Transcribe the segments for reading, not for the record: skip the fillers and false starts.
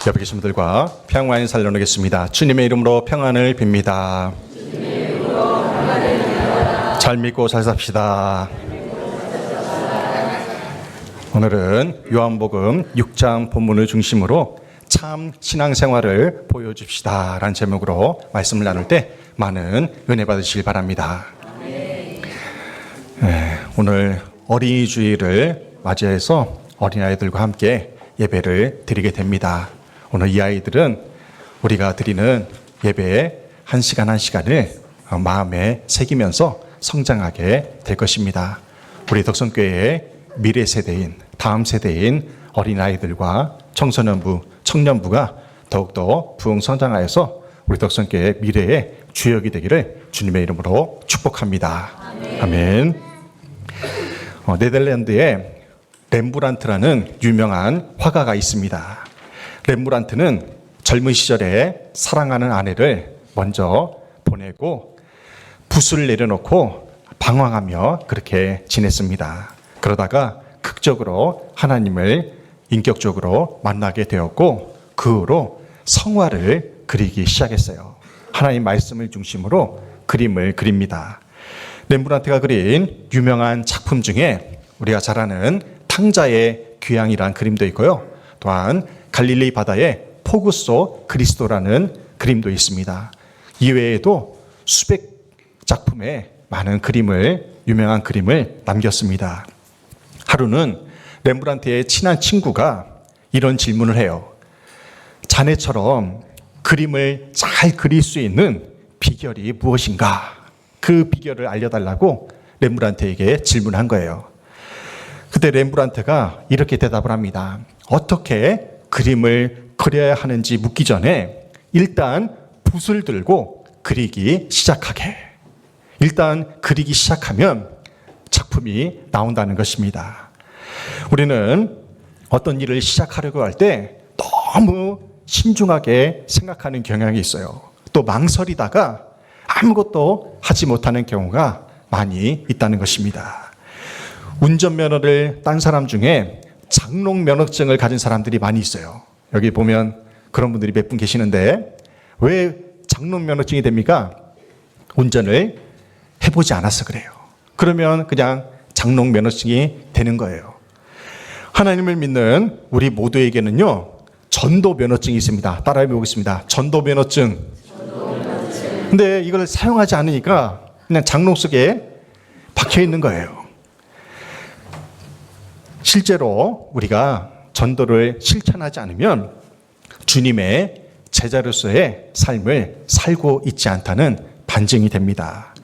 옆에 계신 분들과 평안히 살려놓겠습니다. 주님의 이름으로 평안을 빕니다. 잘 믿고 잘 삽시다. 오늘은 요한복음 6장 본문을 중심으로 참 신앙생활을 보여줍시다 라는 제목으로 말씀을 나눌 때 많은 은혜 받으시길 바랍니다. 오늘 어린이 주일을 맞이해서 어린아이들과 함께 예배를 드리게 됩니다. 오늘 이 아이들은 우리가 드리는 예배의 한 시간 한 시간을 마음에 새기면서 성장하게 될 것입니다. 우리 덕성교회의 미래 세대인, 다음 세대인 어린아이들과 청소년부, 청년부가 더욱더 부흥성장하여서 우리 덕성교회의 미래의 주역이 되기를 주님의 이름으로 축복합니다. 아멘. 네덜란드에 렘브란트라는 유명한 화가가 있습니다. 렘브란트는 젊은 시절에 사랑하는 아내를 먼저 보내고 붓을 내려놓고 방황하며 그렇게 지냈습니다. 그러다가 극적으로 하나님을 인격적으로 만나게 되었고 그 후로 성화를 그리기 시작했어요. 하나님 말씀을 중심으로 그림을 그립니다. 렘브란트가 그린 유명한 작품 중에 우리가 잘 아는 탕자의 귀향이라는 그림도 있고요. 또한 갈릴리 바다에 폭우 속 그리스도라는 그림도 있습니다. 이외에도 수백 작품의 많은 유명한 그림을 남겼습니다. 하루는 렘브란트의 친한 친구가 이런 질문을 해요. 자네처럼 그림을 잘 그릴 수 있는 비결이 무엇인가? 그 비결을 알려달라고 렘브란트에게 질문한 거예요. 그때 렘브란트가 이렇게 대답을 합니다. 어떻게 그림을 그려야 하는지 묻기 전에 일단 붓을 들고 그리기 시작하게. 일단 그리기 시작하면 작품이 나온다는 것입니다. 우리는 어떤 일을 시작하려고 할 때 너무 신중하게 생각하는 경향이 있어요. 또 망설이다가 아무것도 하지 못하는 경우가 많이 있다는 것입니다. 운전면허를 딴 사람 중에 장롱 면허증을 가진 사람들이 많이 있어요. 여기 보면 그런 분들이 몇 분 계시는데 왜 장롱 면허증이 됩니까? 운전을 해보지 않아서 그래요. 그러면 그냥 장롱 면허증이 되는 거예요. 하나님을 믿는 우리 모두에게는요, 전도 면허증이 있습니다. 따라해 보겠습니다. 전도 면허증. 근데 이걸 사용하지 않으니까 그냥 장롱 속에 박혀 있는 거예요. 실제로 우리가 전도를 실천하지 않으면 주님의 제자로서의 삶을 살고 있지 않다는 반증이 됩니다.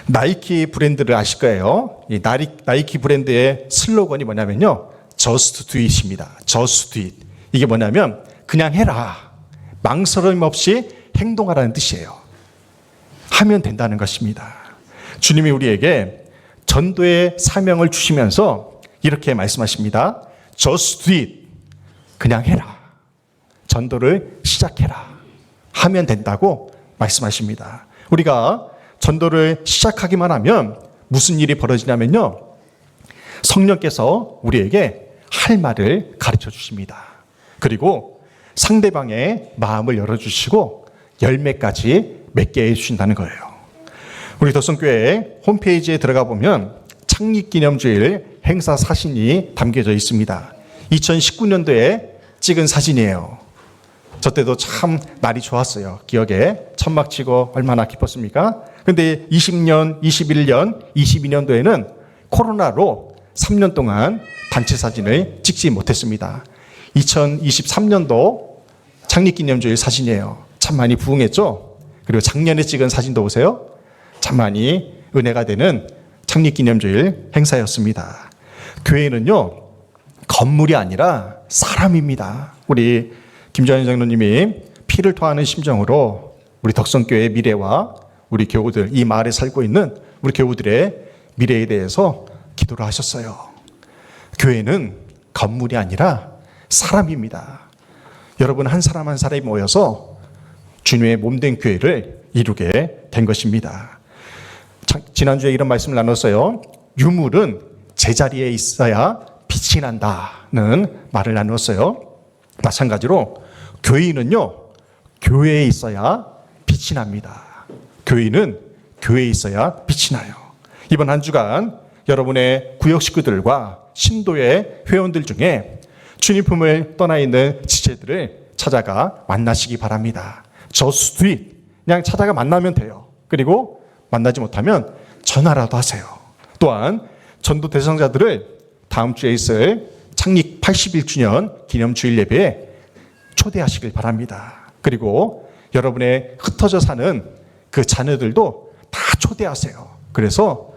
나이키 브랜드를 아실 거예요. 이 나이키 브랜드의 슬로건이 뭐냐면요. Just do it입니다. Just do it. 이게 뭐냐면 그냥 해라. 망설임 없이 행동하라는 뜻이에요. 하면 된다는 것입니다. 주님이 우리에게 전도의 사명을 주시면서 이렇게 말씀하십니다. Just do it. 그냥 해라. 전도를 시작해라. 하면 된다고 말씀하십니다. 우리가 전도를 시작하기만 하면 무슨 일이 벌어지냐면요. 성령께서 우리에게 할 말을 가르쳐 주십니다. 그리고 상대방의 마음을 열어주시고 열매까지 맺게 해주신다는 거예요. 우리 덕성교회 홈페이지에 들어가 보면 창립기념주일 행사 사진이 담겨져 있습니다. 2019년도에 찍은 사진이에요. 저 때도 참 날이 좋았어요. 기억에 천막 치고 얼마나 기뻤습니까? 근데 20년, 21년, 22년도에는 코로나로 3년 동안 단체 사진을 찍지 못했습니다. 2023년도 창립기념주일 사진이에요. 참 많이 부흥했죠? 그리고 작년에 찍은 사진도 보세요. 참 많이 은혜가 되는 창립기념주일 행사였습니다. 교회는요, 건물이 아니라 사람입니다. 우리 김정현 장로님이 피를 토하는 심정으로 우리 덕성교회의 미래와 우리 교우들, 이 마을에 살고 있는 우리 교우들의 미래에 대해서 기도를 하셨어요. 교회는 건물이 아니라 사람입니다. 여러분 한 사람 한 사람이 모여서 주님의 몸된 교회를 이루게 된 것입니다. 지난주에 이런 말씀을 나눴어요. 유물은 제자리에 있어야 빛이 난다는 말을 나눴어요. 마찬가지로 교인은요, 교회에 있어야 빛이 납니다. 교인은 교회에 있어야 빛이 나요. 이번 한 주간 여러분의 구역 식구들과 신도의 회원들 중에 주님 품을 떠나 있는 지체들을 찾아가 만나시기 바랍니다. Just do it. 그냥 찾아가 만나면 돼요. 그리고 만나지 못하면 전화라도 하세요. 또한 전도 대상자들을 다음 주에 있을 창립 81주년 기념주일 예배에 초대하시길 바랍니다. 그리고 여러분의 흩어져 사는 그 자녀들도 다 초대하세요. 그래서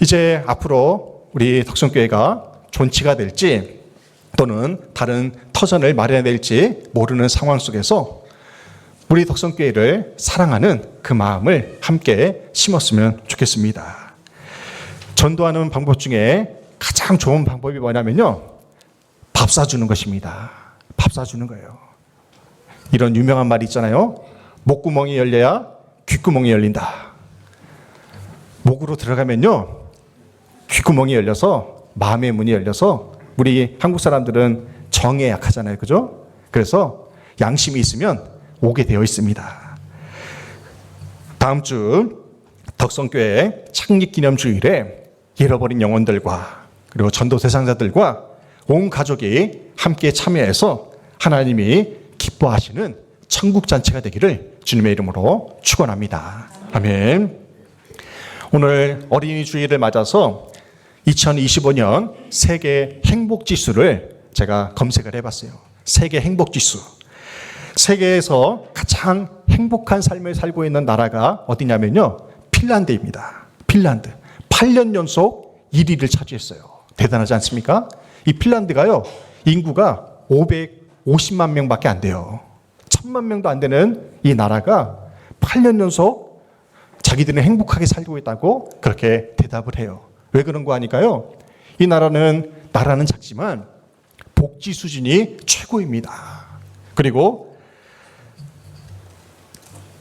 이제 앞으로 우리 덕성교회가 존치가 될지 또는 다른 터전을 마련될지 모르는 상황 속에서 우리 덕성교회를 사랑하는 그 마음을 함께 심었으면 좋겠습니다. 전도하는 방법 중에 가장 좋은 방법이 뭐냐면요, 밥 사주는 것입니다. 밥 사주는 거예요. 이런 유명한 말이 있잖아요. 목구멍이 열려야 귓구멍이 열린다. 목으로 들어가면요, 귓구멍이 열려서 마음의 문이 열려서 우리 한국 사람들은 정에 약하잖아요. 그죠? 그래서 양심이 있으면 오게 되어 있습니다. 다음 주 덕성교회 창립기념주일에 잃어버린 영혼들과 그리고 전도 대상자들과 온 가족이 함께 참여해서 하나님이 기뻐하시는 천국잔치가 되기를 주님의 이름으로 축원합니다. 아멘. 오늘 어린이 주일을 맞아서 2025년 세계 행복지수를 제가 검색을 해봤어요. 세계 행복지수. 세계에서 가장 행복한 삶을 살고 있는 나라가 어디냐면요, 핀란드입니다. 핀란드. 8년 연속 1위를 차지했어요. 대단하지 않습니까? 이 핀란드가요, 인구가 550만 명밖에 안 돼요. 1000만 명도 안 되는 이 나라가 8년 연속 자기들은 행복하게 살고 있다고 그렇게 대답을 해요. 왜 그런 거 아닐까요? 이 나라는 작지만 복지 수준이 최고입니다. 그리고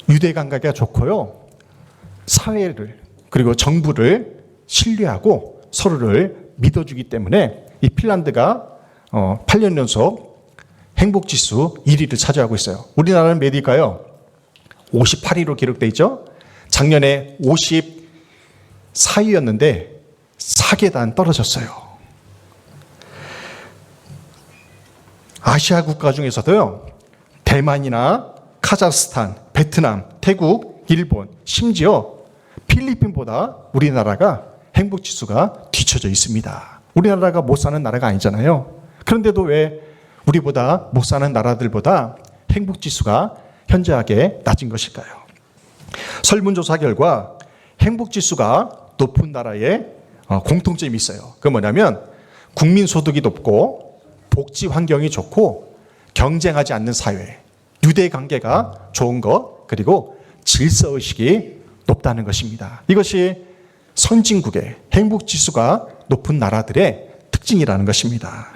유대 관계가 좋고요, 사회를 그리고 정부를 신뢰하고 서로를 믿어주기 때문에 이 핀란드가 8년 연속 행복지수 1위를 차지하고 있어요. 우리나라는 몇 위일까요? 58위로 기록되어 있죠. 작년에 54위였는데 4계단 떨어졌어요. 아시아 국가 중에서도요, 대만이나 카자흐스탄, 베트남, 태국, 일본, 심지어 필리핀보다 우리나라가 행복지수가 뒤쳐져 있습니다. 우리나라가 못 사는 나라가 아니잖아요. 그런데도 왜 우리보다 못 사는 나라들보다 행복지수가 현저하게 낮은 것일까요? 설문조사 결과 행복지수가 높은 나라에 공통점이 있어요. 그게 뭐냐면 국민소득이 높고 복지 환경이 좋고 경쟁하지 않는 사회, 유대관계가 좋은 것, 그리고 질서의식이 높다는 것입니다. 이것이 선진국의 행복지수가 높은 나라들의 특징이라는 것입니다.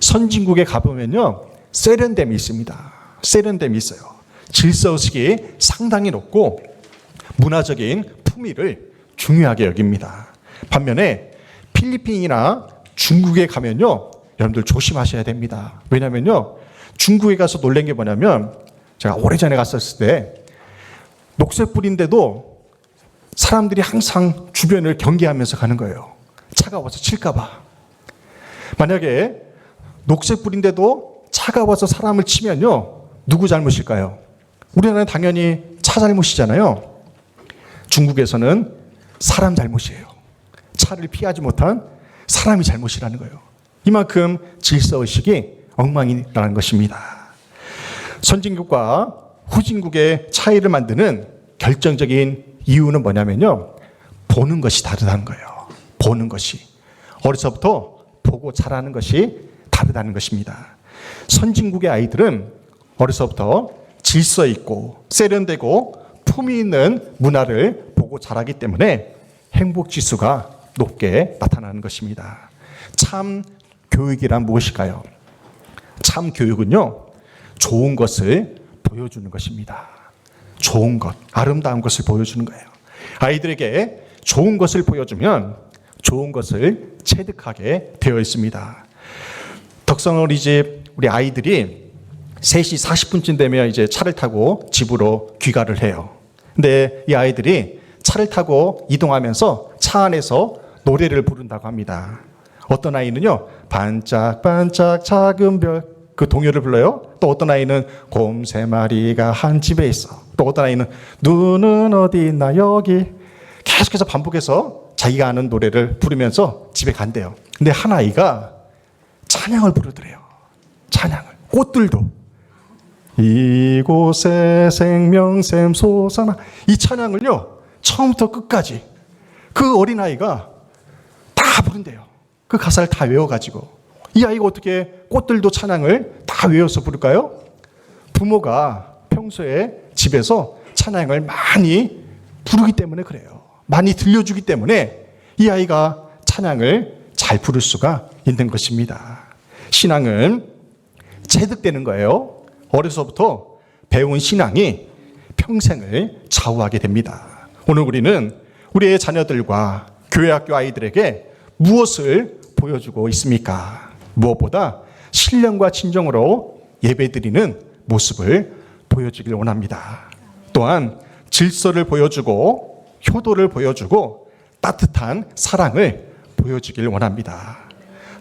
선진국에 가보면요, 세련됨이 있습니다. 세련됨이 있어요. 질서의식이 상당히 높고 문화적인 품위를 중요하게 여깁니다. 반면에 필리핀이나 중국에 가면요, 여러분들 조심하셔야 됩니다. 왜냐면요, 중국에 가서 놀란 게 뭐냐면, 제가 오래전에 갔었을 때 녹색 불인데도 사람들이 항상 주변을 경계하면서 가는 거예요. 차가 와서 칠까 봐. 만약에 녹색 불인데도 차가 와서 사람을 치면요, 누구 잘못일까요? 우리나라는 당연히 차 잘못이잖아요. 중국에서는 사람 잘못이에요. 차를 피하지 못한 사람이 잘못이라는 거예요. 이만큼 질서의식이 엉망이라는 것입니다. 선진국과 후진국의 차이를 만드는 결정적인 이유는 뭐냐면요, 보는 것이 다르다는 거예요. 보는 것이. 어려서부터 보고 자라는 것이 다르다는 것입니다. 선진국의 아이들은 어려서부터 질서 있고 세련되고 품위 있는 문화를 보고 자라기 때문에 행복지수가 높게 나타나는 것입니다. 참 교육이란 무엇일까요? 참 교육은요, 좋은 것을 보여주는 것입니다. 좋은 것, 아름다운 것을 보여주는 거예요. 아이들에게 좋은 것을 보여주면 좋은 것을 체득하게 되어 있습니다. 덕성 어린이집 우리 아이들이 3시 40분쯤 되면 이제 차를 타고 집으로 귀가를 해요. 근데 이 아이들이 차를 타고 이동하면서 차 안에서 노래를 부른다고 합니다. 어떤 아이는요, 반짝반짝 작은 별, 그 동요를 불러요. 또 어떤 아이는 곰 3마리가 한 집에 있어. 또 어떤 아이는 눈은 어디 있나 여기. 계속해서 반복해서 자기가 아는 노래를 부르면서 집에 간대요. 근데 한 아이가 찬양을 부르더래요. 찬양을. 꽃들도 이곳에 생명샘 솟아나. 이 찬양을요, 처음부터 끝까지 그 어린아이가 다 부른대요. 그 가사를 다 외워가지고. 이 아이가 어떻게 꽃들도 찬양을 다 외워서 부를까요? 부모가 평소에 집에서 찬양을 많이 부르기 때문에 그래요. 많이 들려주기 때문에 이 아이가 찬양을 잘 부를 수가 있는 것입니다. 신앙은 체득되는 거예요. 어려서부터 배운 신앙이 평생을 좌우하게 됩니다. 오늘 우리는 우리의 자녀들과 교회학교 아이들에게 무엇을 보여주고 있습니까? 무엇보다 신령과 진정으로 예배드리는 모습을 보여주길 원합니다. 또한 질서를 보여주고 효도를 보여주고 따뜻한 사랑을 보여주길 원합니다.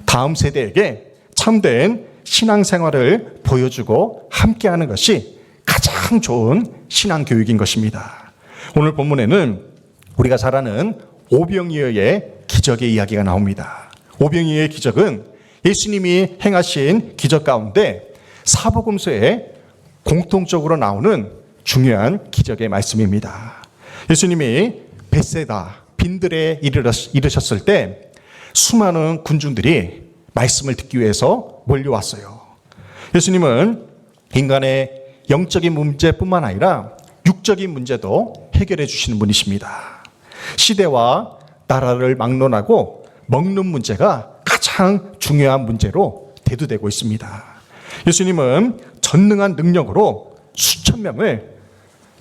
다음 세대에게 참된 신앙생활을 보여주고 함께하는 것이 가장 좋은 신앙교육인 것입니다. 오늘 본문에는 우리가 잘 아는 오병이어의 기적의 이야기가 나옵니다. 오병이어의 기적은 예수님이 행하신 기적 가운데 사복음서에 공통적으로 나오는 중요한 기적의 말씀입니다. 예수님이 벳세다 빈들에 이르셨을 때 수많은 군중들이 말씀을 듣기 위해서 몰려왔어요. 예수님은 인간의 영적인 문제뿐만 아니라 육적인 문제도 해결해 주시는 분이십니다. 시대와 나라를 막론하고 먹는 문제가 가장 중요한 문제로 대두되고 있습니다. 예수님은 전능한 능력으로 수천 명을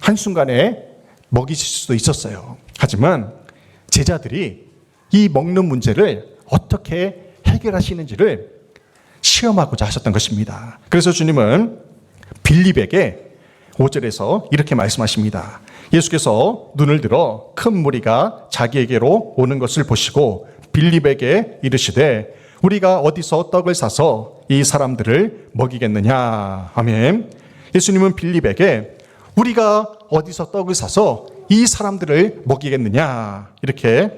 한순간에 먹이실 수도 있었어요. 하지만 제자들이 이 먹는 문제를 어떻게 해결하시는지를 시험하고자 하셨던 것입니다. 그래서 주님은 빌립에게 5절에서 이렇게 말씀하십니다. 예수께서 눈을 들어 큰 무리가 자기에게로 오는 것을 보시고 빌립에게 이르시되 우리가 어디서 떡을 사서 이 사람들을 먹이겠느냐. 아멘. 예수님은 빌립에게 우리가 어디서 떡을 사서 이 사람들을 먹이겠느냐 이렇게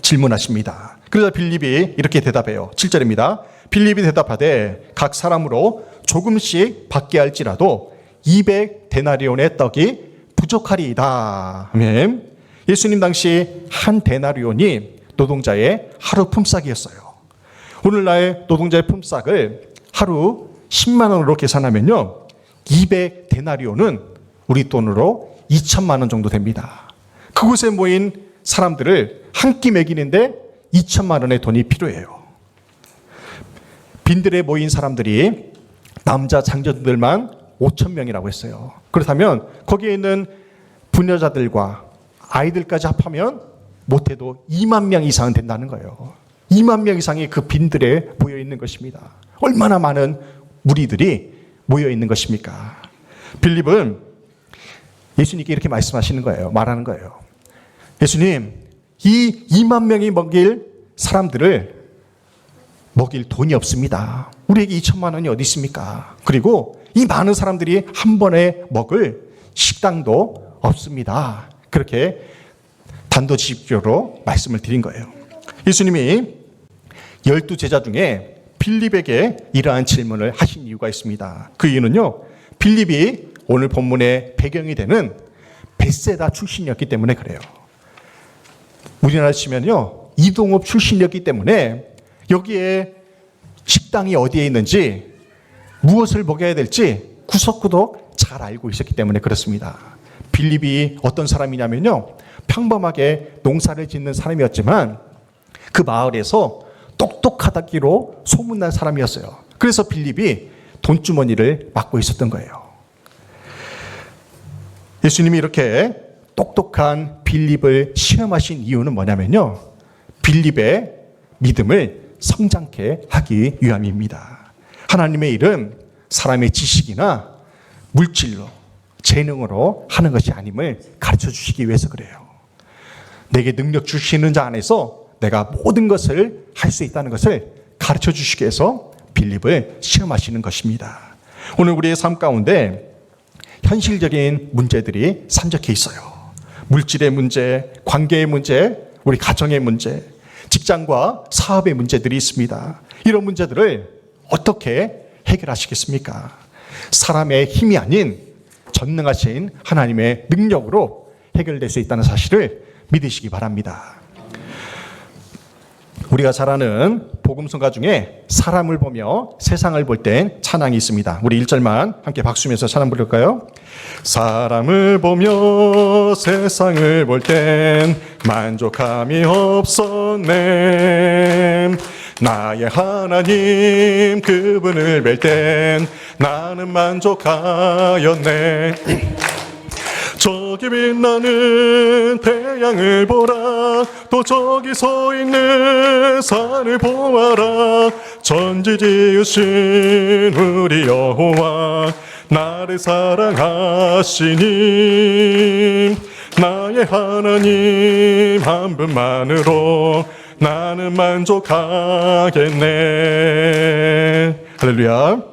질문하십니다. 그러자 빌립이 이렇게 대답해요. 7절입니다. 빌립이 대답하되 각 사람으로 조금씩 받게 할지라도 200데나리온의 떡이 부족하리이다. 아멘. 예수님 당시 한 데나리온이 노동자의 하루 품삯이었어요. 오늘날 노동자의 품삯을 하루 10만 원으로 계산하면요, 200데나리온은 우리 돈으로 2천만 원 정도 됩니다. 그곳에 모인 사람들을 한 끼 먹이는데 2천만 원의 돈이 필요해요. 빈들에 모인 사람들이 남자 장정들만 5천 명이라고 했어요. 그렇다면 거기에 있는 부녀자들과 아이들까지 합하면 못해도 2만 명 이상은 된다는 거예요. 2만 명 이상이 그 빈들에 모여 있는 것입니다. 얼마나 많은 무리들이 모여 있는 것입니까? 빌립은 예수님께 이렇게 말씀하시는 거예요. 말하는 거예요. 예수님, 이 2만 명이 먹일 사람들을 먹일 돈이 없습니다. 우리에게 2천만 원이 어디 있습니까? 그리고 이 많은 사람들이 한 번에 먹을 식당도 없습니다. 그렇게 단도직입적으로 말씀을 드린 거예요. 예수님이 12제자 중에 빌립에게 이러한 질문을 하신 이유가 있습니다. 그 이유는요, 빌립이 오늘 본문의 배경이 되는 벳세다 출신이었기 때문에 그래요. 우리나라 치면요, 이동업 출신이었기 때문에 여기에 식당이 어디에 있는지 무엇을 먹여야 될지 구석구석 잘 알고 있었기 때문에 그렇습니다. 빌립이 어떤 사람이냐면요, 평범하게 농사를 짓는 사람이었지만 그 마을에서 똑똑하다기로 소문난 사람이었어요. 그래서 빌립이 돈주머니를 맡고 있었던 거예요. 예수님이 이렇게 똑똑한 빌립을 시험하신 이유는 뭐냐면요, 빌립의 믿음을 성장케 하기 위함입니다. 하나님의 일은 사람의 지식이나 물질로, 재능으로 하는 것이 아님을 가르쳐 주시기 위해서 그래요. 내게 능력 주시는 자 안에서 내가 모든 것을 할 수 있다는 것을 가르쳐 주시기 위해서 빌립을 시험하시는 것입니다. 오늘 우리의 삶 가운데 현실적인 문제들이 산적해 있어요. 물질의 문제, 관계의 문제, 우리 가정의 문제, 직장과 사업의 문제들이 있습니다. 이런 문제들을 어떻게 해결하시겠습니까? 사람의 힘이 아닌 전능하신 하나님의 능력으로 해결될 수 있다는 사실을 믿으시기 바랍니다. 우리가 잘 아는 복음성가 중에 사람을 보며 세상을 볼 땐 찬양이 있습니다. 우리 1절만 함께 박수면서 찬양 부를까요? 사람을 보며 세상을 볼 땐 만족함이 없었네. 나의 하나님 그분을 뵐 땐 나는 만족하였네. 저기 빛나는 태양을 보라. 또 저기 서 있는 산을 보아라. 천지 지으신 우리 여호와 나를 사랑하시니 나의 하나님 한 분만으로 나는 만족하겠네. 할렐루야.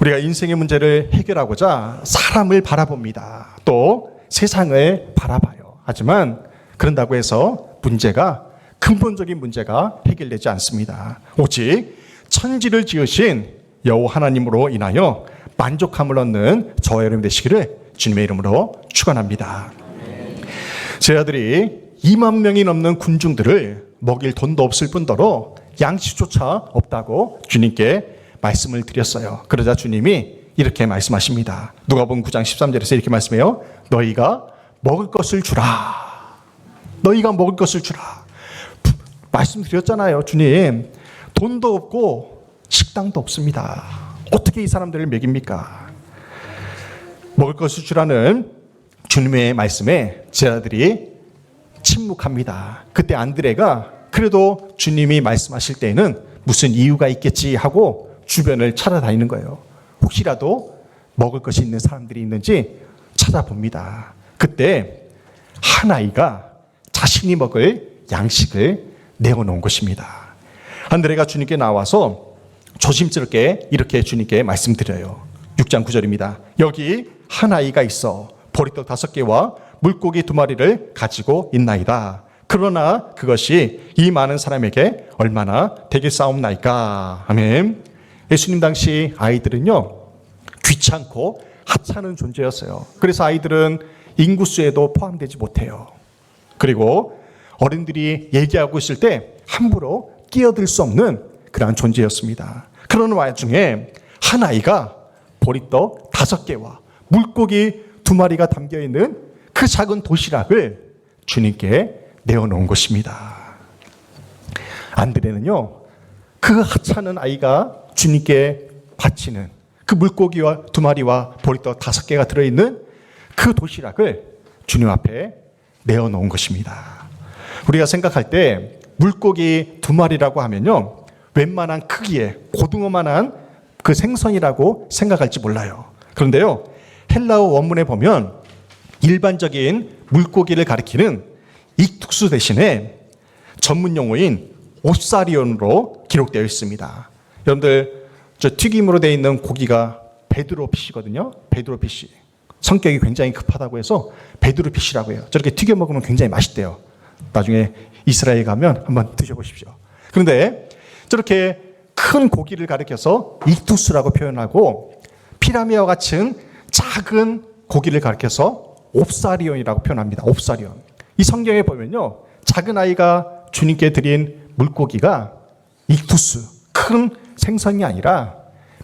우리가 인생의 문제를 해결하고자 사람을 바라봅니다. 또 세상을 바라봐요. 하지만 그런다고 해서 근본적인 문제가 해결되지 않습니다. 오직 천지를 지으신 여호와 하나님으로 인하여 만족함을 얻는 저와 여러분 되시기를 주님의 이름으로 축원합니다. 제 아들이 2만 명이 넘는 군중들을 먹일 돈도 없을 뿐더러 양식조차 없다고 주님께 말씀을 드렸어요. 그러자 주님이 이렇게 말씀하십니다. 누가복음 9장 13절에서 이렇게 말씀해요. 너희가 먹을 것을 주라. 너희가 먹을 것을 주라. 말씀드렸잖아요. 주님, 돈도 없고 식당도 없습니다. 어떻게 이 사람들을 먹입니까? 먹을 것을 주라는 주님의 말씀에 제 아들이 침묵합니다. 그때 안드레가 그래도 주님이 말씀하실 때에는 무슨 이유가 있겠지 하고 주변을 찾아다니는 거예요. 혹시라도 먹을 것이 있는 사람들이 있는지 찾아봅니다. 그때 한 아이가 자신이 먹을 양식을 내어놓은 것입니다. 안드레가 주님께 나와서 조심스럽게 이렇게 주님께 말씀드려요. 6장 9절입니다. 여기 한 아이가 있어 보리떡 5개와 물고기 2마리를 가지고 있나이다. 그러나 그것이 이 많은 사람에게 얼마나 되겠사옵나이까. 아멘. 예수님 당시 아이들은요, 귀찮고 하찮은 존재였어요. 그래서 아이들은 인구수에도 포함되지 못해요. 그리고 어른들이 얘기하고 있을 때 함부로 끼어들 수 없는 그러한 존재였습니다. 그런 와중에 한 아이가 보리떡 5개와 물고기 2마리가 담겨있는 그 작은 도시락을 주님께 내어놓은 것입니다. 안드레는요, 그 하찮은 아이가 주님께 바치는 그 물고기와 2마리와 보리떡 5개가 들어있는 그 도시락을 주님 앞에 내어놓은 것입니다. 우리가 생각할 때 물고기 2마리라고 하면요, 웬만한 크기의 고등어만한 그 생선이라고 생각할지 몰라요. 그런데요, 헬라어 원문에 보면 일반적인 물고기를 가리키는 익툭수 대신에 전문 용어인 옵사리온으로 기록되어 있습니다. 여러분들, 저 튀김으로 되어 있는 고기가 베드로피시거든요. 베드로피시. 성격이 굉장히 급하다고 해서 베드로피시라고 해요. 저렇게 튀겨 먹으면 굉장히 맛있대요. 나중에 이스라엘 가면 한번 드셔보십시오. 그런데 저렇게 큰 고기를 가리켜서 익투스라고 표현하고, 피라미와 같은 작은 고기를 가리켜서 옵사리온이라고 표현합니다. 옵사리온. 이 성경에 보면요, 작은 아이가 주님께 드린 물고기가 익투스, 큰 생선이 아니라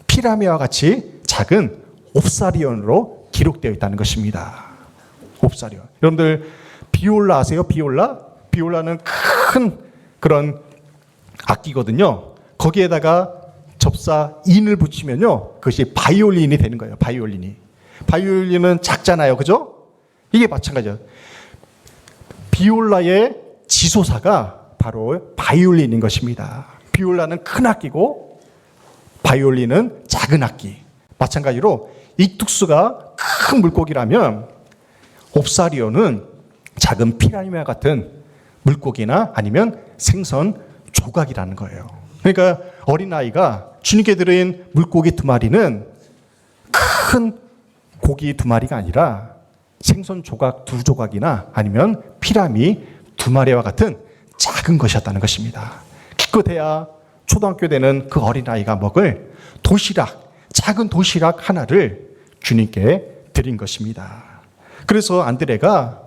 피라미와 같이 작은 옵사리온으로 기록되어 있다는 것입니다. 옵사리온. 여러분들 비올라 아세요? 비올라? 비올라는 큰 그런 악기거든요. 거기에다가 접사 인을 붙이면요, 그것이 바이올린이 되는 거예요. 바이올린이. 바이올린은 작잖아요. 그죠? 이게 마찬가지예요. 비올라의 지소사가 바로 바이올린인 것입니다. 비올라는 큰 악기고 바이올린은 작은 악기. 마찬가지로 익투스가 큰 물고기라면 옵사리오는 작은 피라미와 같은 물고기나 아니면 생선 조각이라는 거예요. 그러니까 어린아이가 주님께 드린 물고기 2마리는 큰 고기 2마리가 아니라 생선 조각 2조각이나 아니면 피라미 2마리와 같은 작은 것이었다는 것입니다. 기껏해야 초등학교 되는 그 어린아이가 먹을 도시락, 작은 도시락 하나를 주님께 드린 것입니다. 그래서 안드레가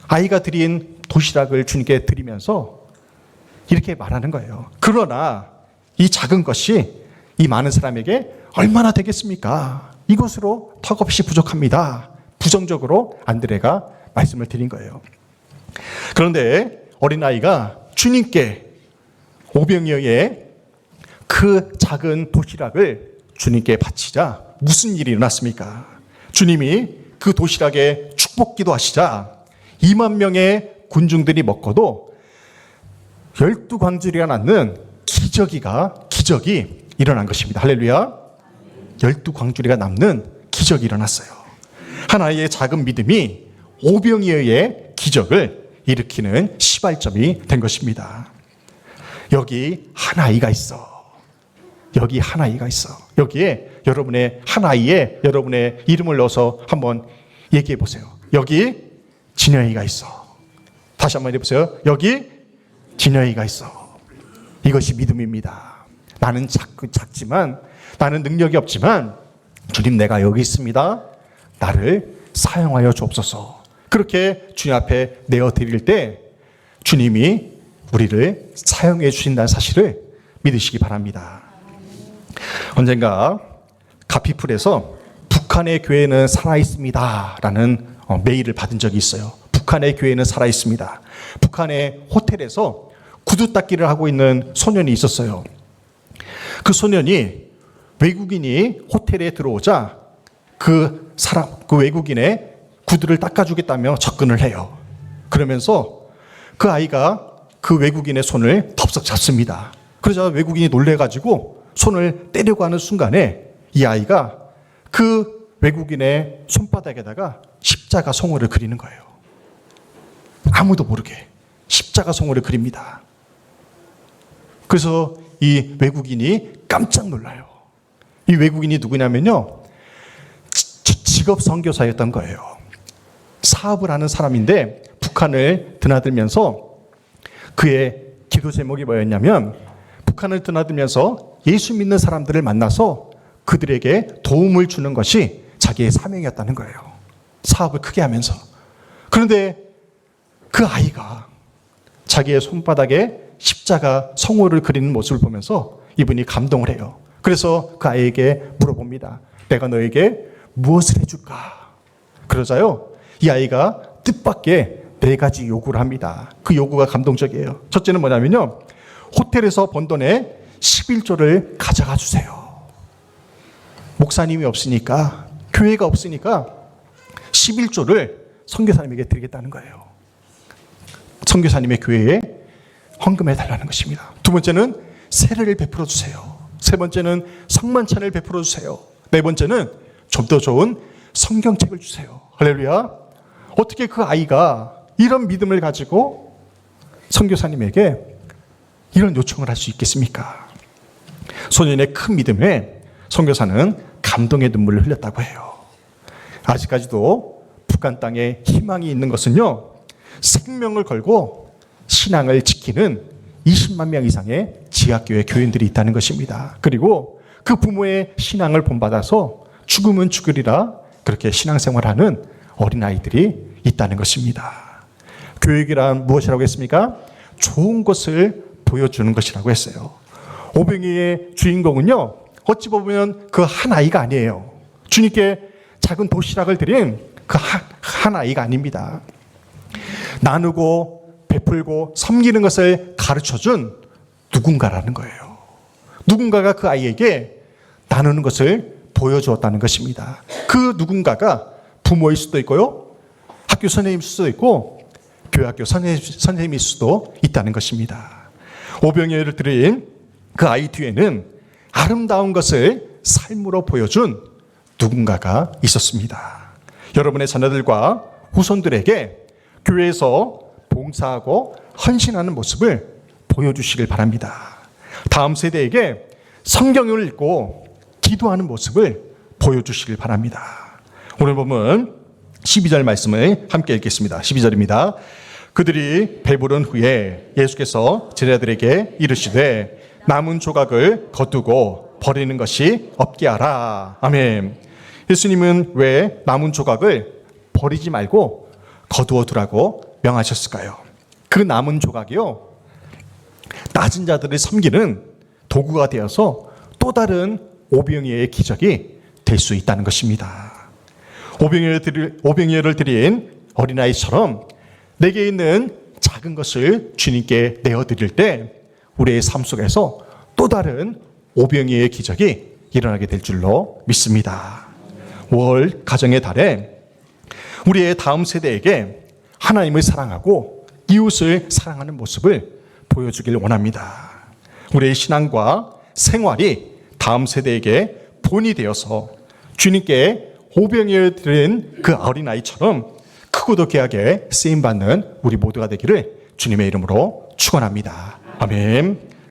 아이가 드린 도시락을 주님께 드리면서 이렇게 말하는 거예요. 그러나 이 작은 것이 이 많은 사람에게 얼마나 되겠습니까? 이것으로 턱없이 부족합니다. 부정적으로 안드레가 말씀을 드린 거예요. 그런데 어린아이가 주님께 오병이어의 그 작은 도시락을 주님께 바치자 무슨 일이 일어났습니까? 주님이 그 도시락에 축복 기도하시자 2만 명의 군중들이 먹고도 12광주리가 낳는 기적이 일어난 것입니다. 할렐루야. 12광주리가 남는 기적이 일어났어요. 하나의 작은 믿음이 오병이어의 기적을 일으키는 시발점이 된 것입니다. 여기 한 아이가 있어. 여기 한 아이가 있어. 여기에 여러분의 한 아이에 여러분의 이름을 넣어서 한번 얘기해 보세요. 여기 진영이가 있어. 다시 한번 해보세요. 여기 진영이가 있어. 이것이 믿음입니다. 나는 작지만, 나는 능력이 없지만 주님 내가 여기 있습니다. 나를 사용하여 주옵소서. 그렇게 주님 앞에 내어드릴 때 주님이 우리를 사용해 주신다는 사실을 믿으시기 바랍니다. 언젠가 가피풀에서 북한의 교회는 살아있습니다 라는 메일을 받은 적이 있어요. 북한의 교회는 살아있습니다. 북한의 호텔에서 구두 닦기를 하고 있는 소년이 있었어요. 그 소년이 외국인이 호텔에 들어오자 그 외국인의 구두를 닦아주겠다며 접근을 해요. 그러면서 그 아이가 그 외국인의 손을 덥석 잡습니다. 그러자 외국인이 놀래가지고 손을 떼려고 하는 순간에 이 아이가 그 외국인의 손바닥에다가 십자가 성호를 그리는 거예요. 아무도 모르게 십자가 성호를 그립니다. 그래서 이 외국인이 깜짝 놀라요. 이 외국인이 누구냐면요, 직업 선교사였던 거예요. 사업을 하는 사람인데 북한을 드나들면서 그의 기도 제목이 뭐였냐면, 북한을 드나들면서 예수 믿는 사람들을 만나서 그들에게 도움을 주는 것이 자기의 사명이었다는 거예요. 사업을 크게 하면서. 그런데 그 아이가 자기의 손바닥에 십자가 성호를 그리는 모습을 보면서 이분이 감동을 해요. 그래서 그 아이에게 물어봅니다. 내가 너에게 무엇을 해줄까? 그러자요, 이 아이가 뜻밖의 4가지 요구를 합니다. 그 요구가 감동적이에요. 첫째는 뭐냐면요, 호텔에서 번 돈에 11조를 가져가 주세요. 목사님이 없으니까, 교회가 없으니까 11조를 선교사님에게 드리겠다는 거예요. 선교사님의 교회에 헌금해 달라는 것입니다. 두 번째는 세례를 베풀어 주세요. 세 번째는 성만찬을 베풀어 주세요. 네 번째는 좀 더 좋은 성경책을 주세요. 할렐루야. 어떻게 그 아이가 이런 믿음을 가지고 선교사님에게 이런 요청을 할 수 있겠습니까? 소년의 큰 믿음에 선교사는 감동의 눈물을 흘렸다고 해요. 아직까지도 북한 땅에 희망이 있는 것은요, 생명을 걸고 신앙을 지키는 20만 명 이상의 지하교회 교인들이 있다는 것입니다. 그리고 그 부모의 신앙을 본받아서 죽으면 죽으리라 그렇게 신앙생활하는 어린아이들이 있다는 것입니다. 교육이란 무엇이라고 했습니까? 좋은 것을 보여주는 것이라고 했어요. 오병이의 주인공은요, 어찌 보면 그 한 아이가 아니에요. 주님께 작은 도시락을 드린 그 한 아이가 아닙니다. 나누고 베풀고 섬기는 것을 가르쳐준 누군가라는 거예요. 누군가가 그 아이에게 나누는 것을 보여주었다는 것입니다. 그 누군가가 부모일 수도 있고요, 학교 선생님일 수도 있고, 교회학교 선생님일 수도 있다는 것입니다. 오병이어를 드린 그 아이 뒤에는 아름다운 것을 삶으로 보여준 누군가가 있었습니다. 여러분의 자녀들과 후손들에게 교회에서 봉사하고 헌신하는 모습을 보여주시길 바랍니다. 다음 세대에게 성경을 읽고 기도하는 모습을 보여주시길 바랍니다. 오늘 보면 12절 말씀을 함께 읽겠습니다. 12절입니다. 그들이 배부른 후에 예수께서 제자들에게 이르시되 남은 조각을 거두고 버리는 것이 없게 하라. 아멘. 예수님은 왜 남은 조각을 버리지 말고 거두어 두라고 명하셨을까요? 그 남은 조각이요, 낮은 자들을 섬기는 도구가 되어서 또 다른 오병이어의 기적이 될 수 있다는 것입니다. 오병이어를 드린 어린아이처럼 내게 있는 작은 것을 주님께 내어드릴 때 우리의 삶 속에서 또 다른 오병이어의 기적이 일어나게 될 줄로 믿습니다. 5월 가정의 달에 우리의 다음 세대에게 하나님을 사랑하고 이웃을 사랑하는 모습을 보여주길 원합니다. 우리의 신앙과 생활이 다음 세대에게 본이 되어서 주님께 오병이어 드린 그 어린아이처럼 크고도 귀하게 쓰임받는 우리 모두가 되기를 주님의 이름으로 축원합니다. 아멘.